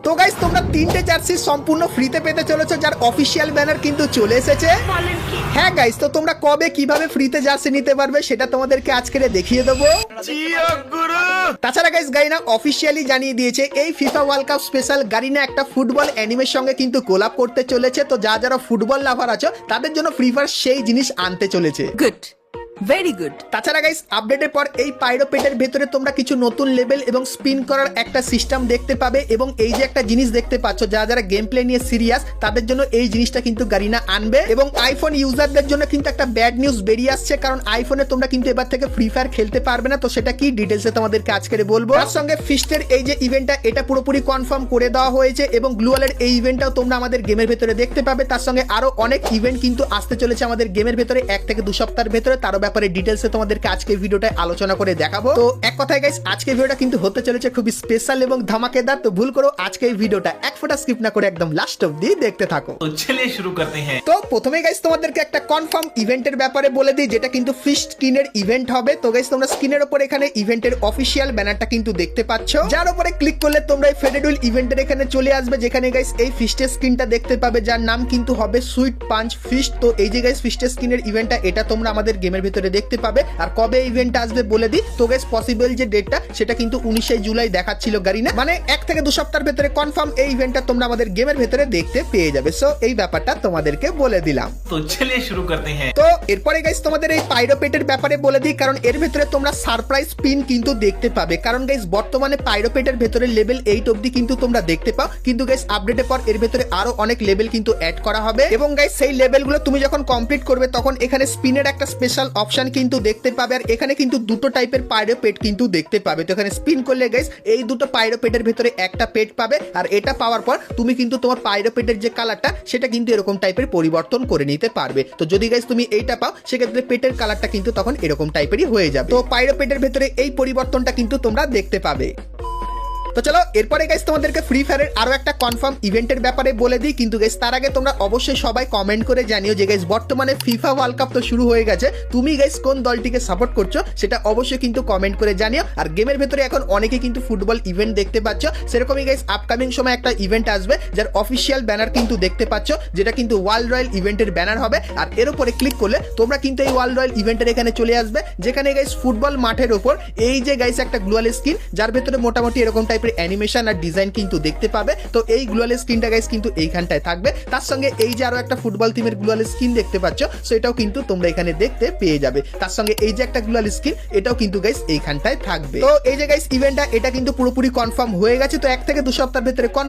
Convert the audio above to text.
তো গাইস তোমরা তিনটে জার্সি সম্পূর্ণ ফ্রিতে পেতে চলেছো, যার অফিসিয়াল ব্যানার কিন্তু চলে এসেছে। হ্যাঁ গাইস, তো তোমরা কবে কিভাবে ফ্রিতে জার্সি নিতে পারবে সেটা তোমাদেরকে আজকে দেখিয়ে দেবো। তাছাড়া গাইস গারিনা অফিসিয়ালি জানিয়ে দিয়েছে এই FIFA world cup special Garena একটা ফুটবল অ্যানিমের সঙ্গে কিন্তু কোলাপ করতে চলেছে। তো যারা ফুটবল লাভার আছো তাদের জন্য ফ্রি ফায়ার সেই জিনিস আনতে চলেছে। Good, very good. তাছাড়া গাইস আপডেটের পর এই পাইরোপেটের ভেতরে তোমরা কিছু নতুন লেভেল এবং স্পিন করার একটা সিস্টেম দেখতে পাবে, এবং এই যে একটা জিনিস দেখতে পাচ্ছ যারা গেম প্লে নিয়ে সিরিয়াস তাদের জন্য এই জিনিসটা কিন্তু গারিনা আনবে। এবং আইফোন ইউজারদের জন্য কিন্তু একটা ব্যাড নিউজ বেরিয়ে আসছে, কারণ আইফোনে তোমরা কিন্তু এবার থেকে ফ্রি ফায়ার খেলতে পারবে না। তো সেটা কি ডিটেলসে তোমাদেরকে আজকে বলবো। তার সঙ্গে ফিস্টের এই যে ইভেন্টটা এটা পুরোপুরি কনফার্ম করে দেওয়া হয়েছে, এবং গ্লুয়ালের এই ইভেন্টটাও তোমরা আমাদের গেমের ভেতরে দেখতে পাবে। তার সঙ্গে আরো অনেক ইভেন্ট কিন্তু আসতে চলেছে আমাদের গেমের ভেতরে 1 থেকে 2 সপ্তাহের ভেতরে, তারও ব্যাপারে ডিটেলসে তোমাদেরকে আজকে ভিডিওটা আলোচনা করে দেখাবো। তো এক কথায় গাইস আজকে ভিডিওটা কিন্তু হতে চলেছে খুবই স্পেশাল এবং ধামাকেদার। তো ভুল করো আজকে এই ভিডিওটা এক ফোঁটা স্কিপ না করে একদম লাস্ট অবধি দেখতে থাকো। তো চলিए শুরু করতে हैं। তো প্রথমে গাইস তোমাদেরকে একটা কনফার্ম ইভেন্টের ব্যাপারে বলে দিই, যেটা কিন্তু ফিস্ট স্ক্রিনের ইভেন্ট হবে। তো গাইস তোমরা স্ক্রিনের উপর এখানে ইভেন্টের অফিসিয়াল ব্যানারটা কিন্তু দেখতে পাচ্ছ, যার উপরে ক্লিক করলে তোমরা এই ফেডেরুল ইভেন্টের এখানে চলে আসবে, যেখানে গাইস এই ফিস্টের স্ক্রিনটা দেখতে পাবে, যার নাম কিন্তু হবে সুইট পাঞ্চ ফিস্ট। তো এই যে গাইস ফিস্টের স্ক্রিনের ইভেন্টটা এটা তোমরা আমাদের গেমের ভিতরে দেখতে পাবে। আর কবে ইভেন্ট আসবে বলে দিই, তো গাইস পসিবল যে ডেটটা সেটা কিন্তু 19শে জুলাই দেখাচ্ছিল গারিনা, মানে 1 থেকে 2 সপ্তাহের ভিতরে কনফার্ম এই ইভেন্টটা তোমরা আমাদের গেমের ভিতরে দেখতে পেয়ে যাবে। সো এই ব্যাপারটা তোমাদেরকে বলে দিলাম। তো চলিए শুরু করতে हैं। তো এরপরে গাইস তোমাদের এই পাইরোপেটের ব্যাপারে বলে দিই, কারণ এর ভিতরে তোমরা সারপ্রাইজ পিন কিন্তু দেখতে পাবে। কারণ গাইস বর্তমানে পাইরোপেটের ভিতরে লেভেল 8 অবধি কিন্তু তোমরা দেখতে পাও, কিন্তু গাইস আপডেটের পর এর ভিতরে আরো অনেক লেভেল কিন্তু অ্যাড করা হবে। এবং গাইস সেই লেভেলগুলো তুমি যখন কমপ্লিট করবে তখন এখানে স্পিনের একটা স্পেশাল অপশন কিন্তু দেখতে পাবে। আর এখানে কিন্তু দুটো টাইপের পাইরোপেট কিন্তু দেখতে পাবে। তো এখানে স্পিন করলে গাইস এই দুটো পাইরোপেটের ভিতরে একটা পেট পাবে, আর এটা পাওয়ার পর তুমি কিন্তু তোমার পাইরোপেটের যে কালারটা সেটা কিন্তু এরকম টাইপের পরিবর্তন করে নিতে পারবে। তো যদি গাইস তুমি এইটা পাও সেক্ষেত্রে পেটের কালারটা কিন্তু তখন এরকম টাইপেরই হয়ে যাবে। তো পাইরোপেটের ভিতরে এই পরিবর্তনটা কিন্তু তোমরা দেখতে পাবে। তো চলো এরপরে গাইস তোমাদেরকে ফ্রি ফায়ারের আরো একটা কনফার্ম ইভেন্টের ব্যাপারে বলে দিই, কিন্তু গাইস তার আগে তোমরা অবশ্যই সবাই কমেন্ট করে জানিও যে গাইস বর্তমানে ফিফা ওয়ার্ল্ড কাপ তো শুরু হয়ে গেছে, তুমি গাইস কোন দলটিকে সাপোর্ট করছো সেটা অবশ্যই কিন্তু কমেন্ট করে জানিও। আর গেমের ভেতরে এখন অনেকে কিন্তু ফুটবল ইভেন্ট দেখতে পাচ্ছ, সেরকমই গাইস আপকামিং সময় একটা ইভেন্ট আসবে যার অফিসিয়াল ব্যানার কিন্তু দেখতে পাচ্ছ, যেটা কিন্তু ওয়ার্ল্ড রয়্যাল ইভেন্টের ব্যানার হবে। আর এর উপরে ক্লিক করলে তোমরা কিন্তু এই ওয়ার্ল্ড রয়্যাল ইভেন্টের এখানে চলে আসবে, যেখানে গাইস ফুটবল মাঠের উপর এই যে গাইস একটা গ্লোয়াল স্ক্রিন, যার ভেতরে মোটামুটি এরকম টাইপের অ্যানিমেশন আর ডিজাইন কিন্তু দেখতে পাবে। তো এই গ্লোয়াল স্ক্রিনটা গাইস কিন্তু এইখানটায় থাকবে, তার সঙ্গে এই যে আরো একটা ফুটবল টিমের গ্লোয়াল স্ক্রিন দেখতে পাচ্ছ, সো এটাও কিন্তু তোমরা এখানে দেখতে পেয়ে যাবে। তার সঙ্গে এই যে একটা গ্লোয়াল স্ক্রিন এটাও কিন্তু গাইস এইখানটায় থাকবে। তো এই যে গাইস ইভেন্টটা এটা কিন্তু পুরোপুরি কনফার্ম হয়ে গেছে। তো 1 থেকে 2 সপ্তাহের ভিতরে